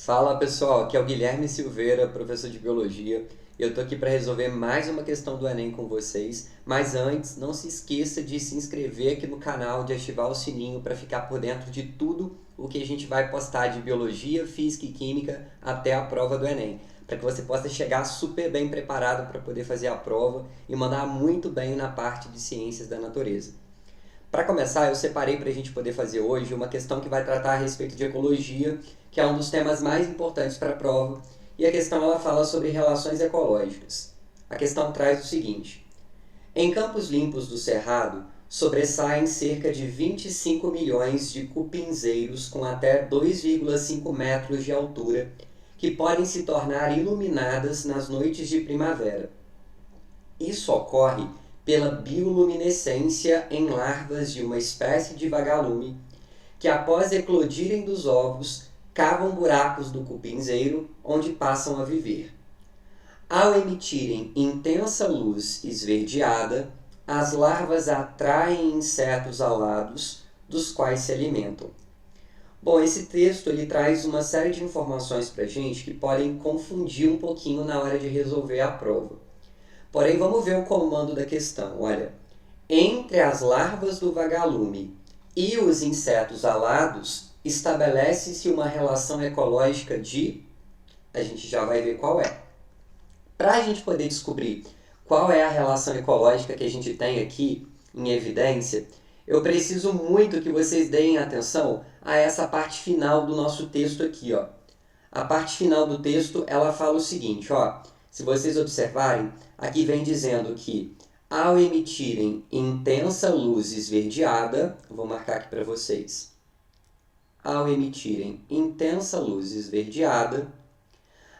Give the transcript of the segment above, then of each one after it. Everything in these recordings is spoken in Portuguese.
Fala pessoal, aqui é o Guilherme Silveira, professor de Biologia, e eu estou aqui para resolver mais uma questão do Enem com vocês. Mas antes, não se esqueça de se inscrever aqui no canal, de ativar o sininho para ficar por dentro de tudo o que a gente vai postar de Biologia, Física e Química até a prova do Enem, para que você possa chegar super bem preparado para poder fazer a prova e mandar muito bem na parte de Ciências da Natureza. Para começar, eu separei para a gente poder fazer hoje uma questão que vai tratar a respeito de ecologia, que é um dos temas mais importantes para a prova, e a questão ela fala sobre relações ecológicas. A questão traz o seguinte: em campos limpos do Cerrado, sobressaem cerca de 25 milhões de cupinzeiros com até 2,5 metros de altura, que podem se tornar iluminadas nas noites de primavera. Isso ocorre pela bioluminescência em larvas de uma espécie de vagalume que, após eclodirem dos ovos, cavam buracos do cupinzeiro onde passam a viver. Ao emitirem intensa luz esverdeada, as larvas atraem insetos alados, dos quais se alimentam. Bom, esse texto ele traz uma série de informações para a gente que podem confundir um pouquinho na hora de resolver a prova. Porém, vamos ver o comando da questão. Olha, entre as larvas do vagalume e os insetos alados, estabelece-se uma relação ecológica de... A gente já vai ver qual é. Para a gente poder descobrir qual é a relação ecológica que a gente tem aqui em evidência, eu preciso muito que vocês deem atenção a essa parte final do nosso texto aqui, ó. A parte final do texto, ela fala o seguinte, ó. Se vocês observarem, aqui vem dizendo que ao emitirem intensa luz esverdeada, vou marcar aqui para vocês. Ao emitirem intensa luz esverdeada,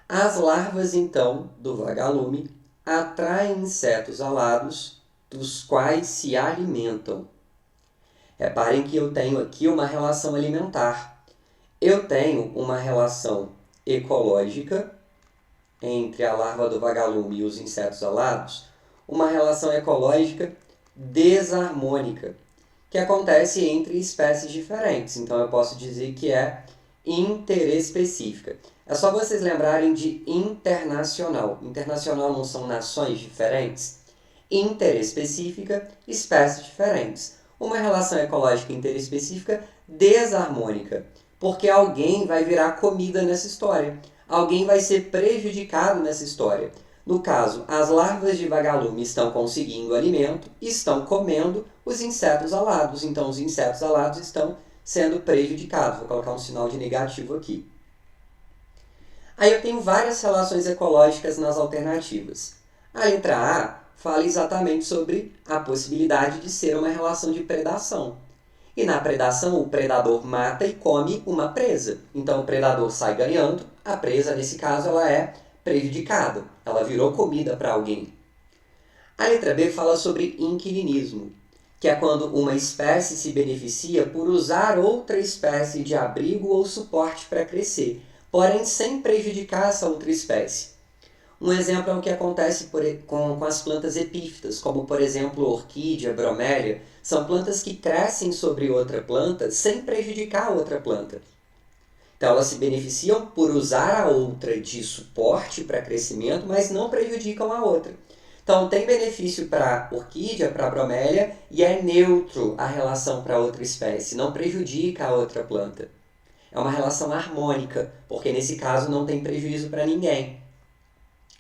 as larvas então do vagalume atraem insetos alados, dos quais se alimentam. Reparem que eu tenho aqui uma relação alimentar. Eu tenho uma relação ecológica entre a larva do vagalume e os insetos alados, uma relação ecológica desarmônica, que acontece entre espécies diferentes. Então, eu posso dizer que é interespecífica. É só vocês lembrarem de internacional. Internacional não são nações diferentes? Interespecífica, espécies diferentes. Uma relação ecológica interespecífica desarmônica, porque alguém vai virar comida nessa história. Alguém vai ser prejudicado nessa história. No caso, as larvas de vagalume estão conseguindo alimento e estão comendo os insetos alados. Então, os insetos alados estão sendo prejudicados. Vou colocar um sinal de negativo aqui. Aí eu tenho várias relações ecológicas nas alternativas. A letra A fala exatamente sobre a possibilidade de ser uma relação de predação. E na predação, o predador mata e come uma presa. Então, o predador sai ganhando, a presa, nesse caso, ela é prejudicada. Ela virou comida para alguém. A letra B fala sobre inquilinismo, que é quando uma espécie se beneficia por usar outra espécie de abrigo ou suporte para crescer, porém sem prejudicar essa outra espécie. Um exemplo é o que acontece com as plantas epífitas, como, por exemplo, orquídea, bromélia. São plantas que crescem sobre outra planta sem prejudicar a outra planta. Então, elas se beneficiam por usar a outra de suporte para crescimento, mas não prejudicam a outra. Então, tem benefício para a orquídea, para a bromélia, e é neutro a relação para outra espécie, não prejudica a outra planta. É uma relação harmônica, porque nesse caso não tem prejuízo para ninguém.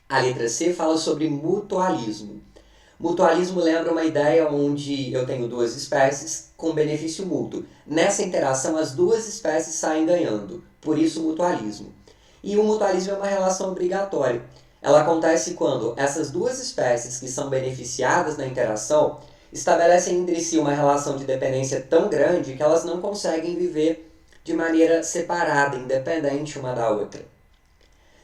A letra C fala sobre mutualismo. Mutualismo lembra uma ideia onde eu tenho duas espécies com benefício mútuo. Nessa interação, as duas espécies saem ganhando, por isso mutualismo. E o mutualismo é uma relação obrigatória. Ela acontece quando essas duas espécies que são beneficiadas na interação estabelecem entre si uma relação de dependência tão grande que elas não conseguem viver de maneira separada, independente uma da outra.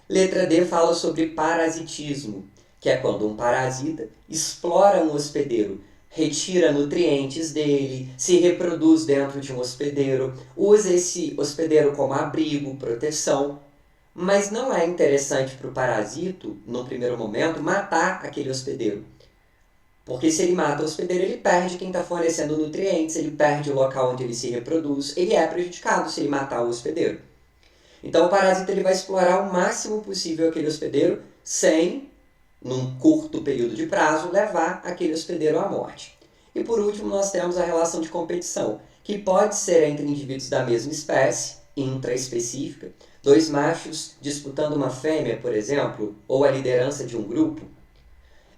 Letra D fala sobre parasitismo, que é quando um parasita explora um hospedeiro, retira nutrientes dele, se reproduz dentro de um hospedeiro, usa esse hospedeiro como abrigo, proteção, mas não é interessante para o parasito, no primeiro momento, matar aquele hospedeiro. Porque se ele mata o hospedeiro, ele perde quem está fornecendo nutrientes, ele perde o local onde ele se reproduz, ele é prejudicado se ele matar o hospedeiro. Então o parasita ele vai explorar o máximo possível aquele hospedeiro sem, num curto período de prazo, levar aquele hospedeiro à morte. E por último nós temos a relação de competição, que pode ser entre indivíduos da mesma espécie, intraespecífica, dois machos disputando uma fêmea, por exemplo, ou a liderança de um grupo,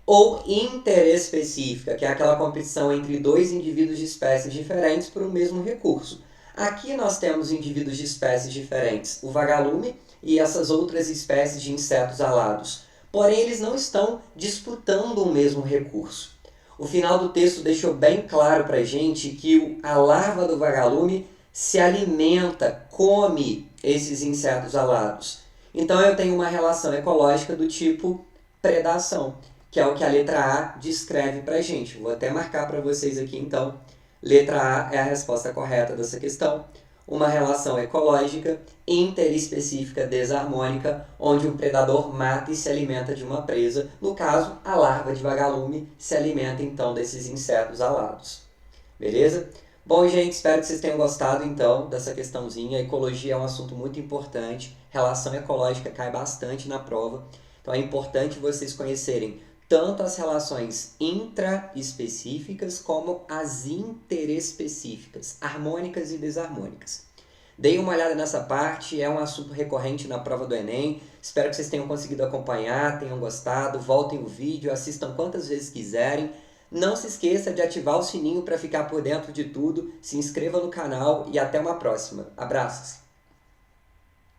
ou interespecífica, que é aquela competição entre dois indivíduos de espécies diferentes por um mesmo recurso. Aqui nós temos indivíduos de espécies diferentes, o vagalume e essas outras espécies de insetos alados. Porém, eles não estão disputando o mesmo recurso. O final do texto deixou bem claro para a gente que a larva do vagalume se alimenta, come esses insetos alados. Então eu tenho uma relação ecológica do tipo predação, que é o que a letra A descreve para a gente. Vou até marcar para vocês aqui então. Letra A é a resposta correta dessa questão. Uma relação ecológica interespecífica desarmônica, onde o predador mata e se alimenta de uma presa. No caso, a larva de vagalume se alimenta então desses insetos alados. Beleza? Bom, gente, espero que vocês tenham gostado então dessa questãozinha. A ecologia é um assunto muito importante. Relação ecológica cai bastante na prova. Então é importante vocês conhecerem tanto as relações intraespecíficas como as interespecíficas, harmônicas e desarmônicas. Deem uma olhada nessa parte, é um assunto recorrente na prova do Enem. Espero que vocês tenham conseguido acompanhar, tenham gostado. Voltem o vídeo, assistam quantas vezes quiserem. Não se esqueça de ativar o sininho para ficar por dentro de tudo. Se inscreva no canal e até uma próxima. Abraços!